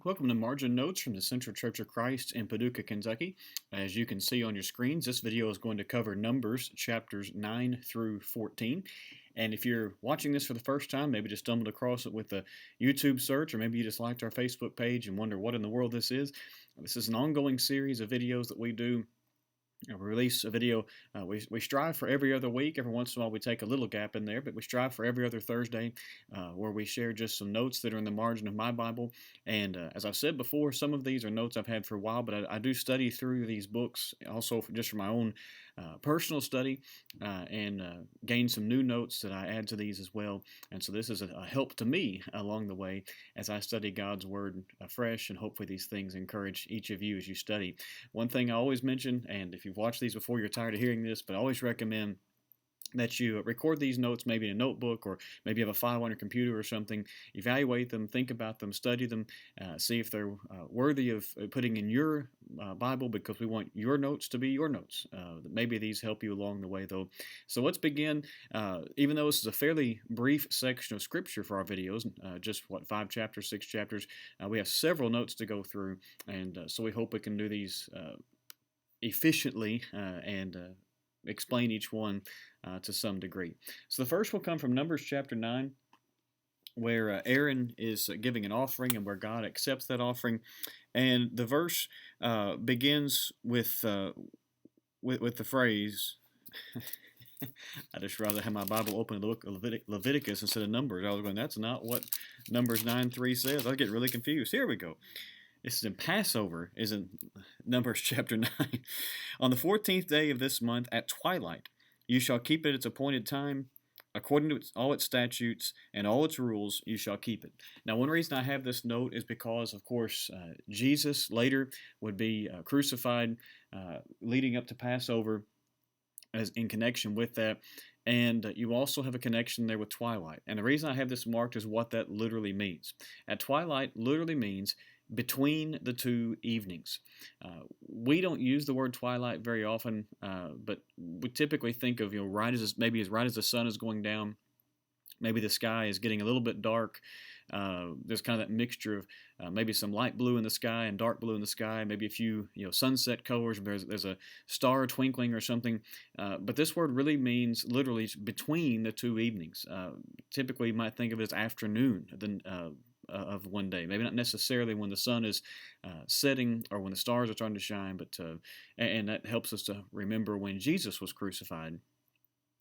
Welcome to Margin Notes from the Central Church of Christ in Paducah, Kentucky. As you can see on your screens, this video is going to cover Numbers chapters 9 through 14. And if you're watching this for the first time, maybe just stumbled across it with a YouTube search, or maybe you just liked our Facebook page and wonder what in the world this is an ongoing series of videos that we do. We release a video. We strive for every other week. Every once in a while, we take a little gap in there, but we strive for every other Thursday where we share just some notes that are in the margin of my Bible. And as I've said before, some of these are notes I've had for a while, but I do study through these books also just for my own personal study and gain some new notes that I add to these as well. And so this is a help to me along the way as I study God's Word afresh, and hopefully these things encourage each of you as you study. One thing I always mention, and if you've watched these before, you're tired of hearing this, but I always recommend that you record these notes maybe in a notebook, or maybe you have a file on your computer or something. Evaluate them, think about them, study them, see if they're worthy of putting in your Bible, because we want your notes to be your notes. Maybe these help you along the way, though. So let's begin. Even though this is a fairly brief section of Scripture for our videos, just 5 chapters, 6 chapters, we have several notes to go through, and so we hope we can do these efficiently and explain each one to some degree. So the first will come from Numbers chapter 9, where Aaron is giving an offering and where God accepts that offering. And the verse begins with the phrase, I just rather have my Bible open to look at Leviticus instead of Numbers. I was going, that's not what Numbers 9:3 says. I get really confused. Here we go. This is in Passover, is in Numbers chapter 9. On the 14th day of this month at twilight, you shall keep it its appointed time, according to all its statutes and all its rules, you shall keep it. Now, one reason I have this note is because, of course, Jesus later would be crucified leading up to Passover, as in connection with that. And you also have a connection there with twilight. And the reason I have this marked is what that literally means. At twilight literally means between the two evenings. We don't use the word twilight very often, but we typically think of right as the sun is going down. Maybe the sky is getting a little bit dark. There's kind of that mixture of maybe some light blue in the sky and dark blue in the sky, maybe a few sunset colors. There's a star twinkling or something. But this word really means literally between the two evenings. Typically, you might think of it as afternoon of one day. Maybe not necessarily when the sun is setting or when the stars are starting to shine, but and that helps us to remember when Jesus was crucified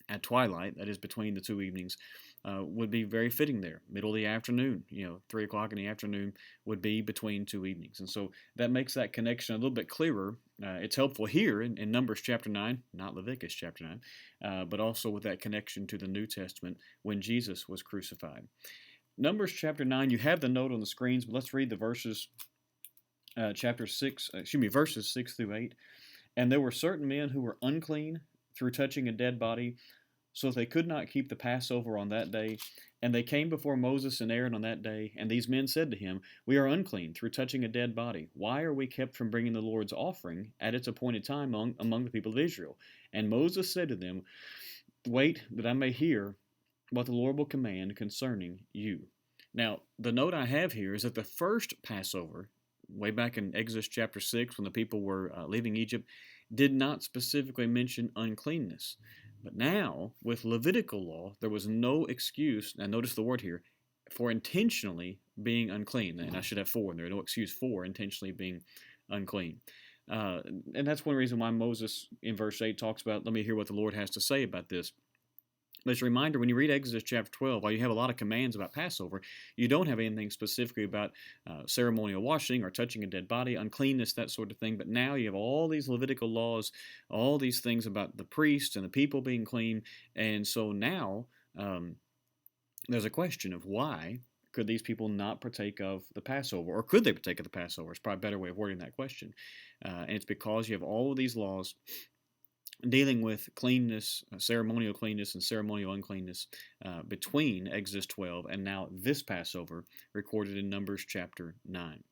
at twilight, that is between the two evenings, would be very fitting there. Middle of the afternoon, 3 o'clock in the afternoon would be between two evenings. And so that makes that connection a little bit clearer. It's helpful here in Numbers chapter 9, not Leviticus chapter 9, but also with that connection to the New Testament when Jesus was crucified. Numbers chapter 9, you have the note on the screens, but let's read the verses, verses 6 through 8. And there were certain men who were unclean through touching a dead body, so that they could not keep the Passover on that day. And they came before Moses and Aaron on that day, and these men said to him, We are unclean through touching a dead body. Why are we kept from bringing the Lord's offering at its appointed time among the people of Israel? And Moses said to them, Wait, that I may hear what the Lord will command concerning you. Now, the note I have here is that the first Passover, way back in Exodus chapter 6, when the people were leaving Egypt, did not specifically mention uncleanness. But now, with Levitical law, there was no excuse, and notice the word here, for intentionally being unclean. And I should have for, and there are no excuse for intentionally being unclean. And that's one reason why Moses, in verse 8, talks about, let me hear what the Lord has to say about this. But as a reminder, when you read Exodus chapter 12, while you have a lot of commands about Passover, you don't have anything specifically about ceremonial washing or touching a dead body, uncleanness, that sort of thing. But now you have all these Levitical laws, all these things about the priests and the people being clean. And so now there's a question of why could these people not partake of the Passover? Or could they partake of the Passover? It's probably a better way of wording that question. And it's because you have all of these laws dealing with cleanness, ceremonial cleanness and ceremonial uncleanness between Exodus 12 and now this Passover recorded in Numbers chapter 9.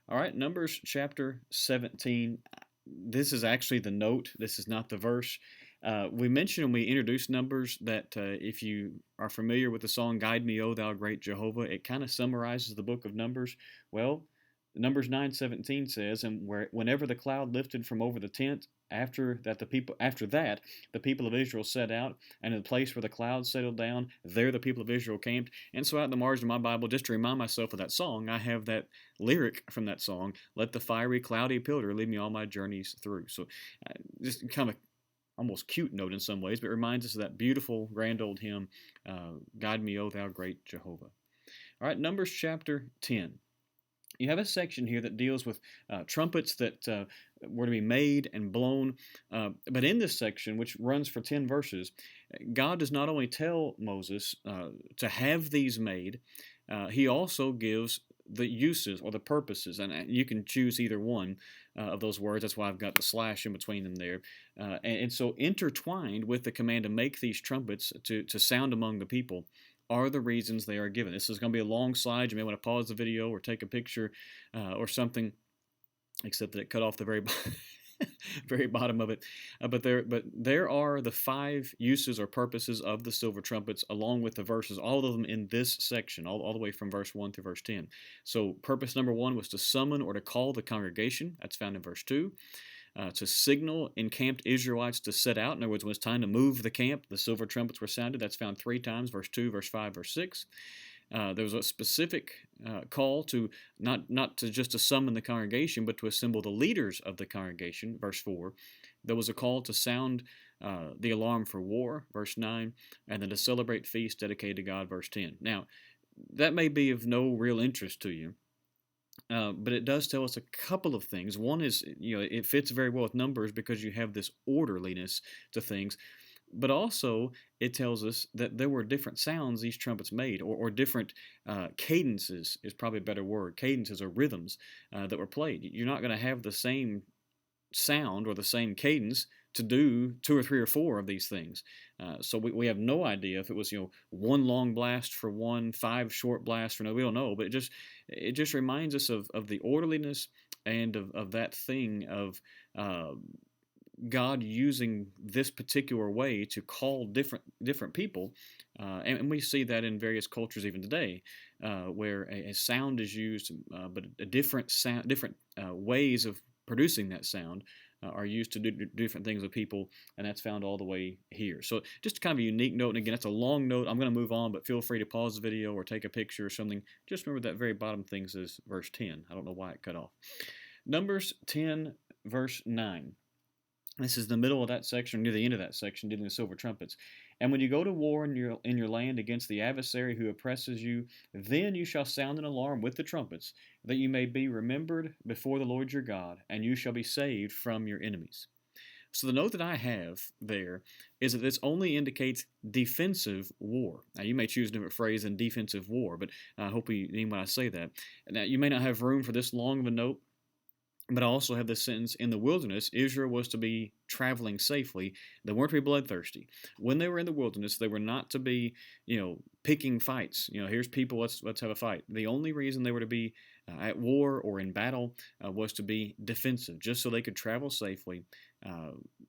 All right, Numbers chapter 17. This is actually the note. This is not the verse. We mentioned when we introduced Numbers that if you are familiar with the song Guide Me, O Thou Great Jehovah, it kind of summarizes the book of Numbers. Well, Numbers 9:17 says, and whenever the cloud lifted from over the tent, after that the people of Israel set out, and in the place where the cloud settled down, there the people of Israel camped. And so out in the margin of my Bible, just to remind myself of that song, I have that lyric from that song: "Let the fiery, cloudy pillar lead me all my journeys through." So, just kind of almost cute note in some ways, but it reminds us of that beautiful, grand old hymn, "Guide me, O Thou great Jehovah." All right, Numbers chapter 10. You have a section here that deals with trumpets that were to be made and blown. But in this section, which runs for 10 verses, God does not only tell Moses to have these made, he also gives the uses or the purposes, and you can choose either one of those words. That's why I've got the slash in between them there. And so intertwined with the command to make these trumpets to sound among the people are the reasons they are given. This is going to be a long slide. You may want to pause the video or take a picture or something, except that it cut off the very very bottom of it. But there are the 5 uses or purposes of the silver trumpets, along with the verses, all of them in this section, all the way from verse 1 through verse 10. So purpose number 1 was to summon or to call the congregation. That's found in verse 2. To signal encamped Israelites to set out. In other words, when it's time to move the camp, the silver trumpets were sounded. That's found 3 times, verse 2, verse 5, verse 6. There was a specific call to not to just to summon the congregation, but to assemble the leaders of the congregation, verse 4. There was a call to sound the alarm for war, verse 9, and then to celebrate feasts dedicated to God, verse 10. Now, that may be of no real interest to you, but it does tell us a couple of things. One is, it fits very well with Numbers because you have this orderliness to things. But also, it tells us that there were different sounds these trumpets made, or different cadences is probably a better word. Cadences or rhythms that were played. You're not going to have the same sound or the same cadence to do 2 or 3 or 4 of these things. So we have no idea if it was one long blast for one, 5 short blasts for another. We don't know, but it just reminds us of the orderliness and of that thing of God using this particular way to call different people, and we see that in various cultures even today, where a sound is used, but a different ways of producing that sound are used to do different things with people, and that's found all the way here. So just kind of a unique note, and again, that's a long note. I'm going to move on, but feel free to pause the video or take a picture or something. Just remember that very bottom thing says verse 10. I don't know why it cut off. Numbers 10, verse 9. This is the middle of that section, near the end of that section, dealing with silver trumpets. And when you go to war in your land against the adversary who oppresses you, then you shall sound an alarm with the trumpets, that you may be remembered before the Lord your God, and you shall be saved from your enemies. So the note that I have there is that this only indicates defensive war. Now, you may choose a different phrase than defensive war, but I hope you mean when I say that. Now, you may not have room for this long of a note, but I also have this sentence: in the wilderness, Israel was to be traveling safely. They weren't to be bloodthirsty. When they were in the wilderness, they were not to be, picking fights. Here's people, let's have a fight. The only reason they were to be at war or in battle was to be defensive, just so they could travel safely,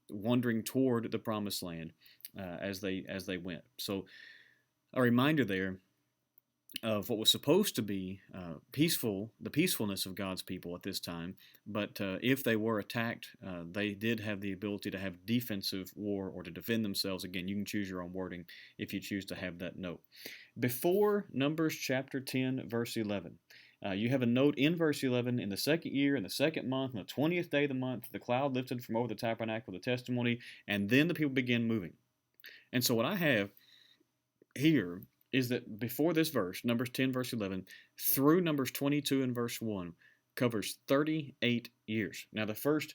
wandering toward the promised land as they went. So, a reminder there of what was supposed to be the peacefulness of God's people at this time, but if they were attacked, they did have the ability to have defensive war or to defend themselves. Again, you can choose your own wording if you choose to have that note. Before Numbers chapter 10, verse 11, you have a note in verse 11: in the 2nd year, in the 2nd month, on the 20th day of the month, the cloud lifted from over the tabernacle of the testimony, and then the people began moving. And so what I have here is that before this verse, Numbers 10, verse 11, through Numbers 22 and verse 1, covers 38 years. Now, the first,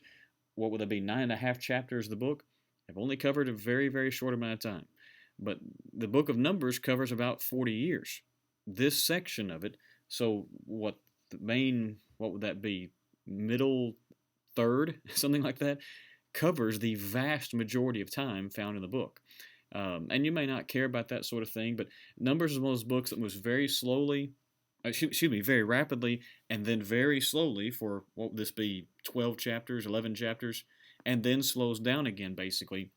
what would that be, 9.5 chapters of the book, have only covered a very, very short amount of time. But the book of Numbers covers about 40 years. This section of it, so what would that be, middle third, something like that, covers the vast majority of time found in the book. And you may not care about that sort of thing, but Numbers is one of those books that moves very slowly, very rapidly, and then very slowly for, what would this be, 12 chapters, 11 chapters, and then slows down again, basically,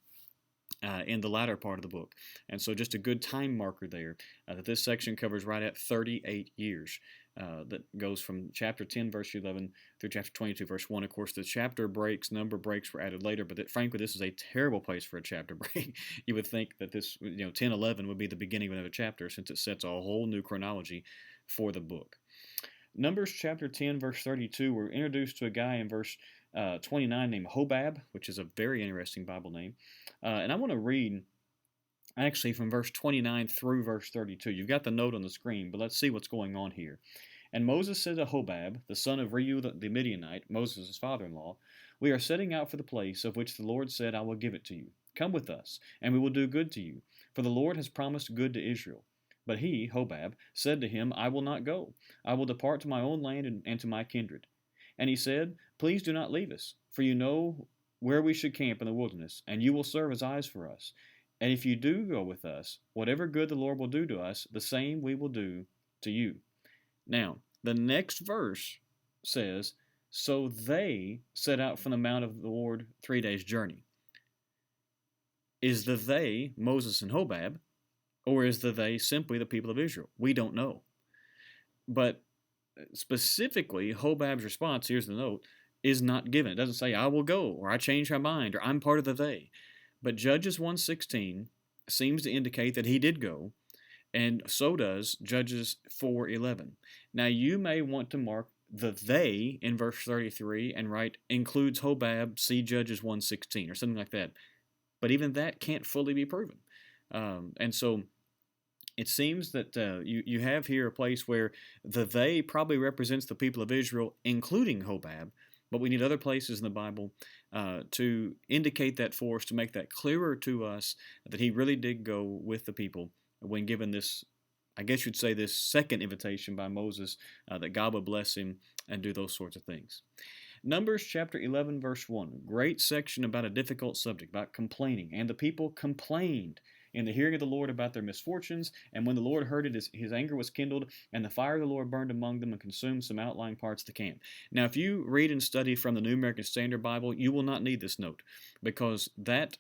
in the latter part of the book. And so just a good time marker there, that this section covers right at 38 years. that goes from chapter 10, verse 11 through chapter 22, verse 1. Of course, the chapter breaks, number breaks were added later, but frankly, this is a terrible place for a chapter break. You would think that this, 10, 11 would be the beginning of another chapter, since it sets a whole new chronology for the book. Numbers chapter 10, verse 32, we're introduced to a guy in verse 29 named Hobab, which is a very interesting Bible name. And I want to read actually from verse 29 through verse 32. You've got the note on the screen, but let's see what's going on here. And Moses said to Hobab, the son of Reu the Midianite, Moses' father-in-law, "We are setting out for the place of which the Lord said, I will give it to you. Come with us, and we will do good to you, for the Lord has promised good to Israel." But he, Hobab, said to him, "I will not go. I will depart to my own land and to my kindred." And he said, "Please do not leave us, for you know where we should camp in the wilderness, and you will serve as eyes for us. And if you do go with us, whatever good the Lord will do to us, the same we will do to you." Now, the next verse says, "So they set out from the mount of the Lord 3 days' journey." Is the they Moses and Hobab, or is the they simply the people of Israel? We don't know. But specifically, Hobab's response, here's the note, is not given. It doesn't say, "I will go," or "I changed my mind," or "I'm part of the they." But Judges 1:16 seems to indicate that he did go, and so does Judges 4:11. Now, you may want to mark the they in verse 33 and write includes Hobab, see Judges 1:16, or something like that. But even that can't fully be proven. And so it seems that you have here a place where the they probably represents the people of Israel, including Hobab, but we need other places in the Bible to indicate that for us, to make that clearer to us that he really did go with the people when given this, I guess you'd say, this second invitation by Moses, that God would bless him and do those sorts of things. Numbers chapter 11, verse 1, great section about a difficult subject, about complaining. "And the people complained in the hearing of the Lord about their misfortunes, and when the Lord heard it, his anger was kindled, and the fire of the Lord burned among them and consumed some outlying parts of the camp." Now, if you read and study from the New American Standard Bible, you will not need this note, because that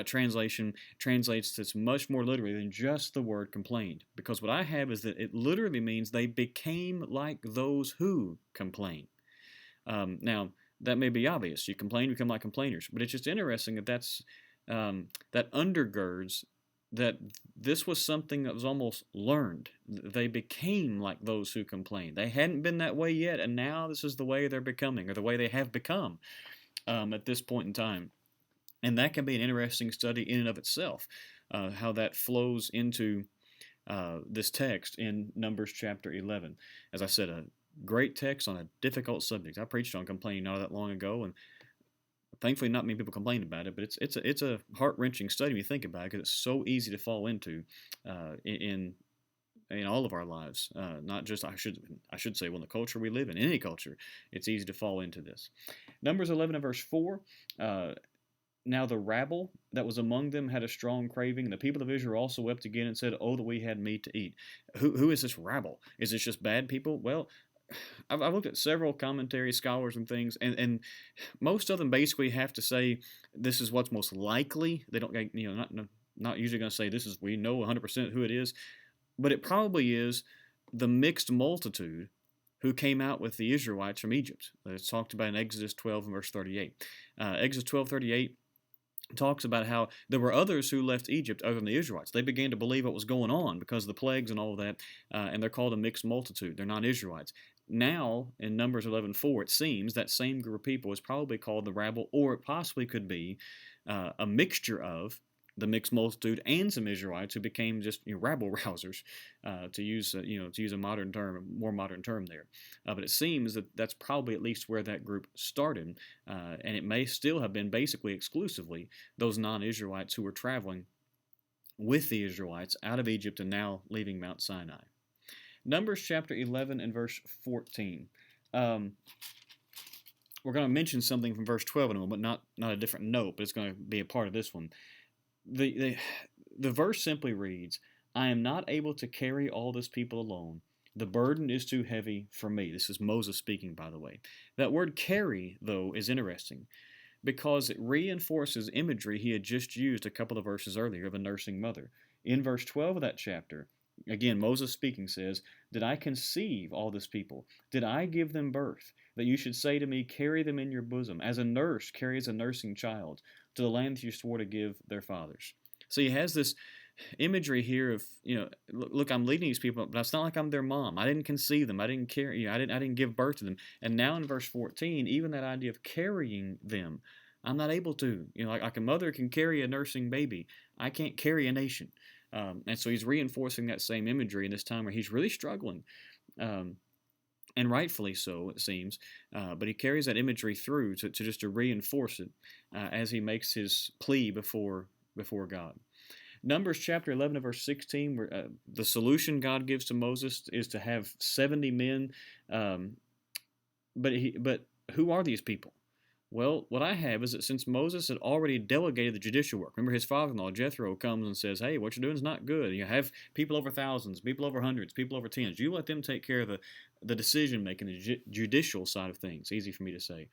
translation translates this much more literally than just the word complained. Because what I have is that it literally means they became like those who complain. Now, that may be obvious. You complain, you become like complainers. But it's just interesting that that undergirds that this was something that was almost learned. They became like those who complain. They hadn't been that way yet, and now this is the way they're becoming, or the way they have become at this point in time. And that can be an interesting study in and of itself, how that flows into this text in Numbers chapter 11. As I said, a great text on a difficult subject. I preached on complaining not that long ago, and thankfully not many people complain about it, but it's a heart-wrenching study when you think about it, because it's so easy to fall into in all of our lives. Not just, I should say, well, in the culture we live in any culture, it's easy to fall into this. Numbers 11 and verse 4, "Now the rabble that was among them had a strong craving. The people of Israel also wept again and said, 'Oh, that we had meat to eat.'" Who is this rabble? Is this just bad people? Well, I've looked at several commentary scholars and things, and most of them basically have to say this is what's most likely. They don't, not usually going to say this is, we know 100% who it is, but it probably is the mixed multitude who came out with the Israelites from Egypt. It's talked about in Exodus 12 and verse 38. Exodus 12:38 talks about how there were others who left Egypt other than the Israelites. They began to believe what was going on because of the plagues and all of that, and they're called a mixed multitude. They're not Israelites. Now, in Numbers 11:4, it seems that same group of people is probably called the rabble, or it possibly could be a mixture of the mixed multitude and some Israelites who became just rabble rousers, to use a modern term, more modern term there. But it seems that that's probably at least where that group started, and it may still have been basically exclusively those non-Israelites who were traveling with the Israelites out of Egypt and now leaving Mount Sinai. Numbers chapter 11 and verse 14. We're going to mention something from verse 12 in a moment, not a different note, but it's going to be a part of this one. The verse simply reads, "I am not able to carry all this people alone. The burden is too heavy for me." This is Moses speaking, by the way. That word carry, though, is interesting because it reinforces imagery he had just used a couple of verses earlier of a nursing mother. In verse 12 of that chapter, Again, Moses speaking says, "Did I conceive all this people? Did I give them birth? That you should say to me, carry them in your bosom, as a nurse carries a nursing child, to the land that you swore to give their fathers." So he has this imagery here of, look, I'm leading these people, but it's not like I'm their mom. I didn't conceive them. I didn't carry, I didn't give birth to them. And now in verse 14, even that idea of carrying them, I'm not able to. Like a mother can carry a nursing baby, I can't carry a nation. And so he's reinforcing that same imagery in this time where he's really struggling. And rightfully so, it seems. But he carries that imagery through to reinforce it as he makes his plea before God. Numbers chapter 11 and verse 16, where the solution God gives to Moses is to have 70 men. But who are these people? Well, what I have is that since Moses had already delegated the judicial work, remember his father-in-law Jethro comes and says, "Hey, what you're doing is not good. You have people over thousands, people over hundreds, people over tens. You let them take care of the decision making, the judicial side of things." Easy for me to say.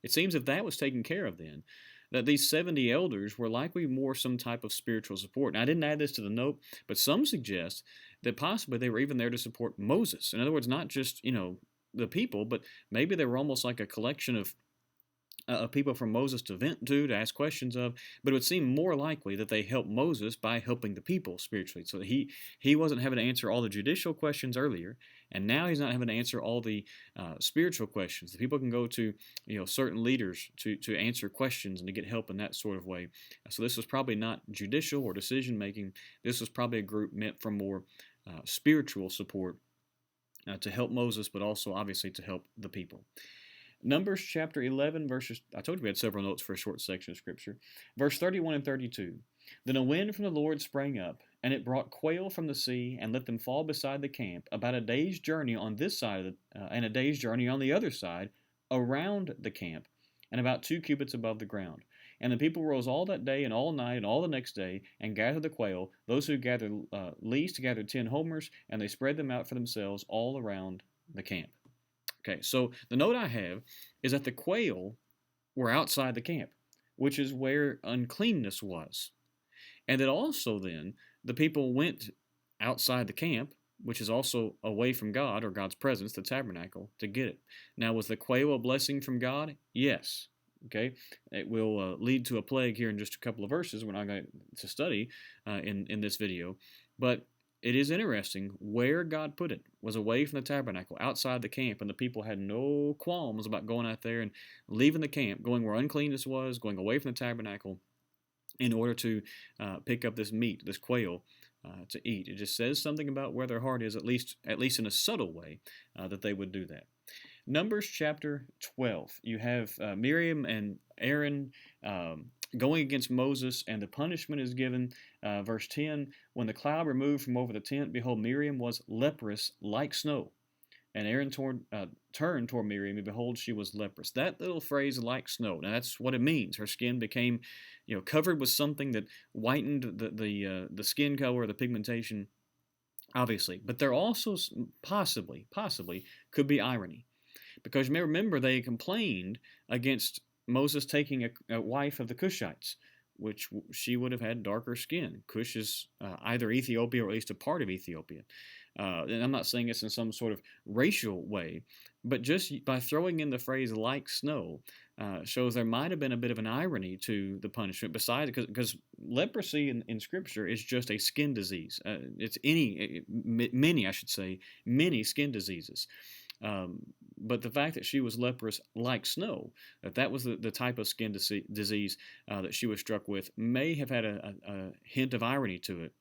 It seems if that was taken care of, then that these 70 elders were likely more some type of spiritual support. Now, I didn't add this to the note, but some suggest that possibly they were even there to support Moses. In other words, not just the people, but maybe they were almost like a collection of people from Moses to vent to ask questions of, but it would seem more likely that they helped Moses by helping the people spiritually. So he wasn't having to answer all the judicial questions earlier, and now he's not having to answer all the spiritual questions. The people can go to certain leaders to answer questions and to get help in that sort of way. So this was probably not judicial or decision making. This was probably a group meant for more spiritual support to help Moses, but also obviously to help the people. Numbers chapter 11, verses, I told you we had several notes for a short section of Scripture. Verse 31 and 32. Then a wind from the Lord sprang up, and it brought quail from the sea, and let them fall beside the camp, about a day's journey on this side, and a day's journey on the other side, around the camp, and about 2 cubits above the ground. And the people rose all that day and all night and all the next day, and gathered the quail. Those who gathered least gathered 10 homers, and they spread them out for themselves all around the camp. Okay, so the note I have is that the quail were outside the camp, which is where uncleanness was. And that also then the people went outside the camp, which is also away from God or God's presence, the tabernacle, to get it. Now, was the quail a blessing from God? Yes. Okay, it will lead to a plague here in just a couple of verses we're not going to study in this video. But it is interesting where God put it was away from the tabernacle, outside the camp, and the people had no qualms about going out there and leaving the camp, going where uncleanness was, going away from the tabernacle in order to pick up this meat, this quail, to eat. It just says something about where their heart is, at least in a subtle way, that they would do that. Numbers chapter 12. You have Miriam and Aaron going against Moses, and the punishment is given. Verse 10, when the cloud removed from over the tent, behold, Miriam was leprous like snow. And Aaron turned toward Miriam, and behold, she was leprous. That little phrase, like snow, now that's what it means. Her skin became covered with something that whitened the skin color, the pigmentation, obviously. But there also possibly could be irony. Because you may remember they complained against Moses taking a wife of the Cushites, which she would have had darker skin. Cush is either Ethiopia or at least a part of Ethiopia. And I'm not saying it's in some sort of racial way, but just by throwing in the phrase like snow shows there might have been a bit of an irony to the punishment, besides because leprosy in Scripture is just a skin disease. It's many skin diseases. But the fact that she was leprous like snow, that was the type of skin disease that she was struck with, may have had a hint of irony to it,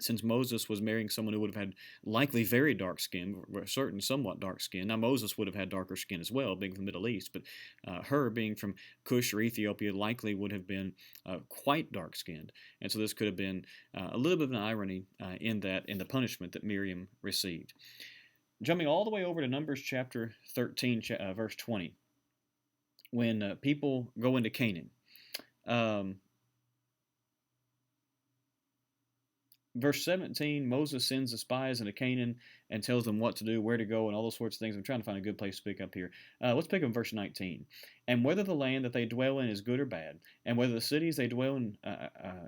since Moses was marrying someone who would have had likely very dark skin, certain somewhat dark skin. Now, Moses would have had darker skin as well, being from the Middle East, but her being from Cush or Ethiopia likely would have been quite dark-skinned. And so this could have been a little bit of an irony in the punishment that Miriam received. Jumping all the way over to Numbers chapter 13, verse 20, when people go into Canaan. verse 17, Moses sends the spies into Canaan and tells them what to do, where to go, and all those sorts of things. I'm trying to find a good place to pick up here. Let's pick up verse 19. And whether the land that they dwell in is good or bad, and whether the cities they dwell in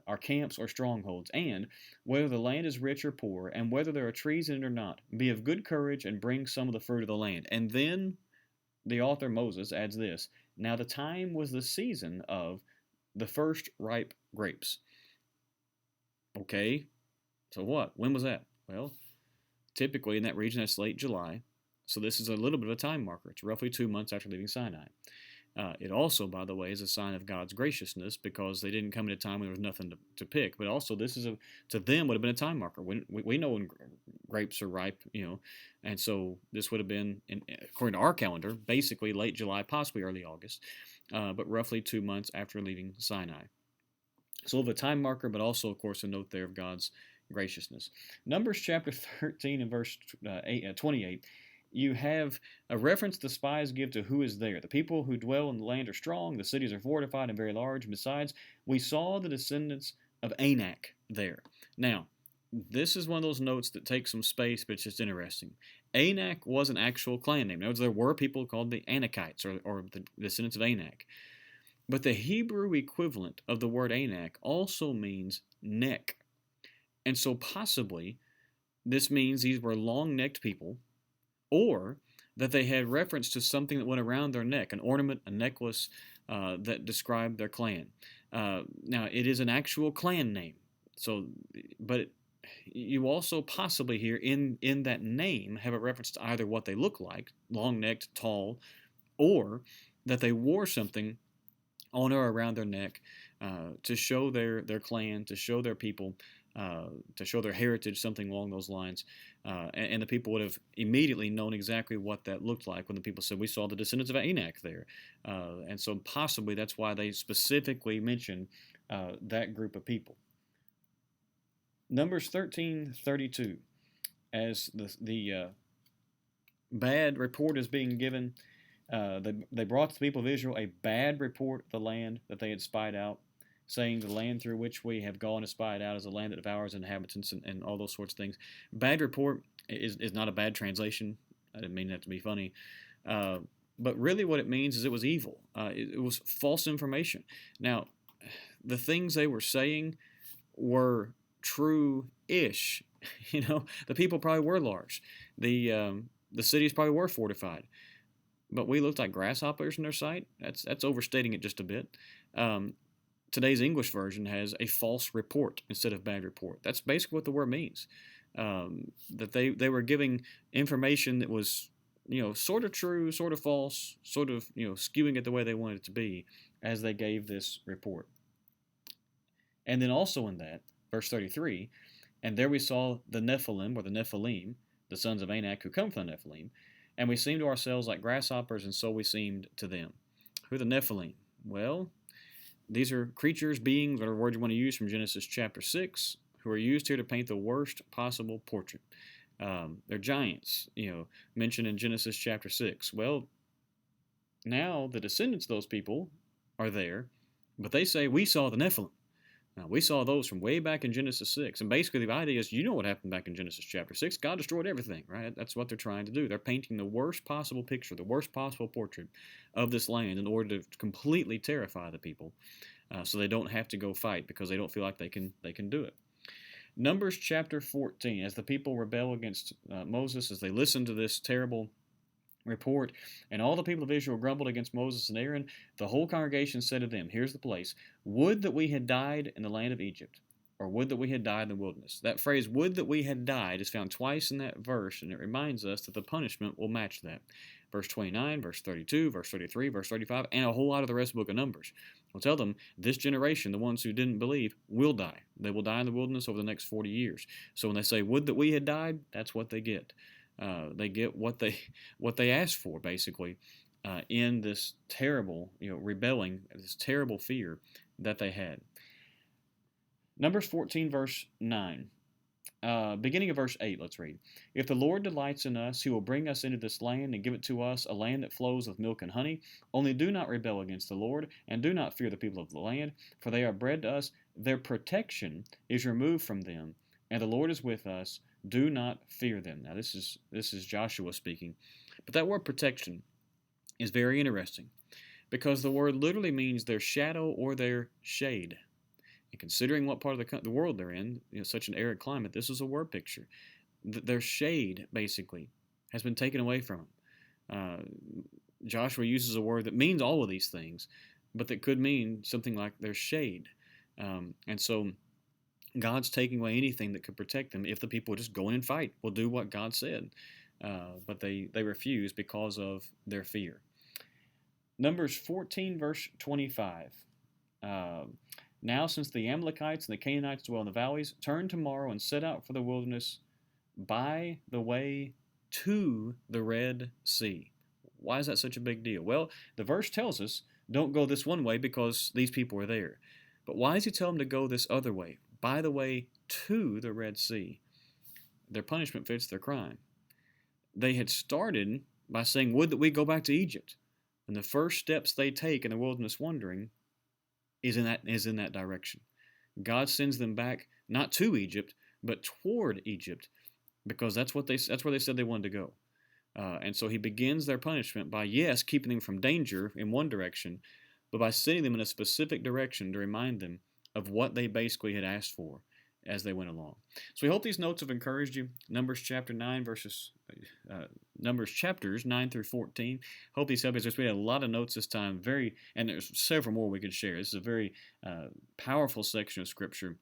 are camps or strongholds, and whether the land is rich or poor, and whether there are trees in it or not, be of good courage and bring some of the fruit of the land. And then the author Moses adds this: Now the time was the season of the first ripe grapes. Okay, so what? When was that? Well, typically in that region, that's late July. So this is a little bit of a time marker. It's roughly 2 months after leaving Sinai. It also, by the way, is a sign of God's graciousness because they didn't come at a time when there was nothing to pick. But also, this is to them would have been a time marker. We know when grapes are ripe, and so this would have been, according to our calendar, basically late July, possibly early August, but roughly 2 months after leaving Sinai. So of a time marker, but also, of course, a note there of God's graciousness. Numbers chapter 13 and verse 28, you have a reference the spies give to who is there. The people who dwell in the land are strong, the cities are fortified and very large. Besides, we saw the descendants of Anac there. Now, this is one of those notes that takes some space, but it's just interesting. Anac was an actual clan name. In other words, there were people called the Anakites, or the descendants of Anac. But the Hebrew equivalent of the word Anak also means neck. And so possibly this means these were long-necked people, or that they had reference to something that went around their neck, an ornament, a necklace that described their clan. Now, it is an actual clan name. So, but you also possibly here in that name have a reference to either what they look like, long-necked, tall, or that they wore something on or around their neck to show their clan, to show their people, to show their heritage, something along those lines. And the people would have immediately known exactly what that looked like when the people said, we saw the descendants of Anac there. And so possibly that's why they specifically mention that group of people. Numbers 13:32, as the bad report is being given, they brought to the people of Israel a bad report of the land that they had spied out, saying the land through which we have gone to spy it out is a land that devours inhabitants and all those sorts of things. Bad report is not a bad translation. I didn't mean that to be funny. But really what it means is it was evil. It was false information. Now, the things they were saying were true-ish. The people probably were large. The cities probably were fortified. But we looked like grasshoppers in their sight. That's overstating it just a bit. Today's English version has a false report instead of bad report. That's basically what the word means. That they were giving information that was, sort of true, sort of false, sort of, skewing it the way they wanted it to be as they gave this report. And then also in that, verse 33, and there we saw the Nephilim, or the Nephilim, the sons of Anak who come from the Nephilim, and we seemed to ourselves like grasshoppers, and so we seemed to them. Who are the Nephilim? Well, these are creatures, beings, whatever word you want to use from Genesis chapter 6, who are used here to paint the worst possible portrait. They're giants, mentioned in Genesis chapter 6. Well, now the descendants of those people are there, but they say, we saw the Nephilim. Now, we saw those from way back in Genesis 6. And basically the idea is, what happened back in Genesis chapter 6. God destroyed everything, right? That's what they're trying to do. They're painting the worst possible picture, the worst possible portrait of this land in order to completely terrify the people so they don't have to go fight because they don't feel like they can do it. Numbers chapter 14, as the people rebel against Moses, as they listen to this terrible report, and all the people of Israel grumbled against Moses and Aaron, the whole congregation said to them, here's the place, would that we had died in the land of Egypt, or would that we had died in the wilderness. That phrase, would that we had died, is found twice in that verse, and it reminds us that the punishment will match that. Verse 29, verse 32, verse 33, verse 35, and a whole lot of the rest of the book of Numbers will tell them this generation, the ones who didn't believe, will die. They will die in the wilderness over the next 40 years. So when they say, would that we had died, that's what they get. They get what they asked for, basically, in this terrible, rebelling, this terrible fear that they had. Numbers 14, verse 9. Beginning of verse 8, let's read. If the Lord delights in us, he will bring us into this land and give it to us, a land that flows with milk and honey. Only do not rebel against the Lord, and do not fear the people of the land, for they are bread to us. Their protection is removed from them. and the Lord is with us. Do not fear them. Now this is Joshua speaking, but that word protection is very interesting because the word literally means their shadow or their shade. And considering what part of the world they're in, such an arid climate, this is a word picture. Their shade basically has been taken away from them. Joshua uses a word that means all of these things, but that could mean something like their shade. And so God's taking away anything that could protect them if the people would just go in and fight, will do what God said. But they refuse because of their fear. Numbers 14, verse 25. Now, since the Amalekites and the Canaanites dwell in the valleys, turn tomorrow and set out for the wilderness by the way to the Red Sea. Why is that such a big deal? Well, the verse tells us don't go this one way because these people are there. But why does he tell them to go this other way? By the way to the Red Sea. Their punishment fits their crime. They had started by saying, would that we go back to Egypt. And the first steps they take in the wilderness wandering is in that direction. God sends them back not to Egypt, but toward Egypt, because that's where they said they wanted to go. And so he begins their punishment by, yes, keeping them from danger in one direction, but by sending them in a specific direction to remind them of what they basically had asked for as they went along. So we hope these notes have encouraged you. Numbers chapters 9 through 14. Hope these help you. We had a lot of notes this time. And there's several more we could share. This is a very powerful section of Scripture,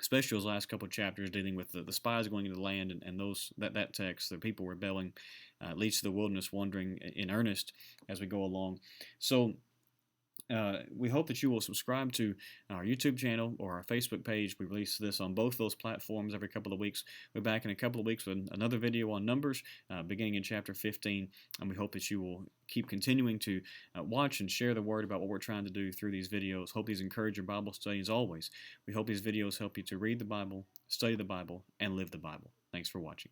especially those last couple of chapters dealing with the spies going into the land and that text, the people rebelling, leads to the wilderness wandering in earnest as we go along. So we hope that you will subscribe to our YouTube channel or our Facebook page. We release this on both those platforms every couple of weeks. We're back in a couple of weeks with another video on Numbers, beginning in chapter 15, and we hope that you will keep continuing to watch and share the word about what we're trying to do through these videos. Hope these encourage your Bible study as always. We hope these videos help you to read the Bible, study the Bible, and live the Bible. Thanks for watching.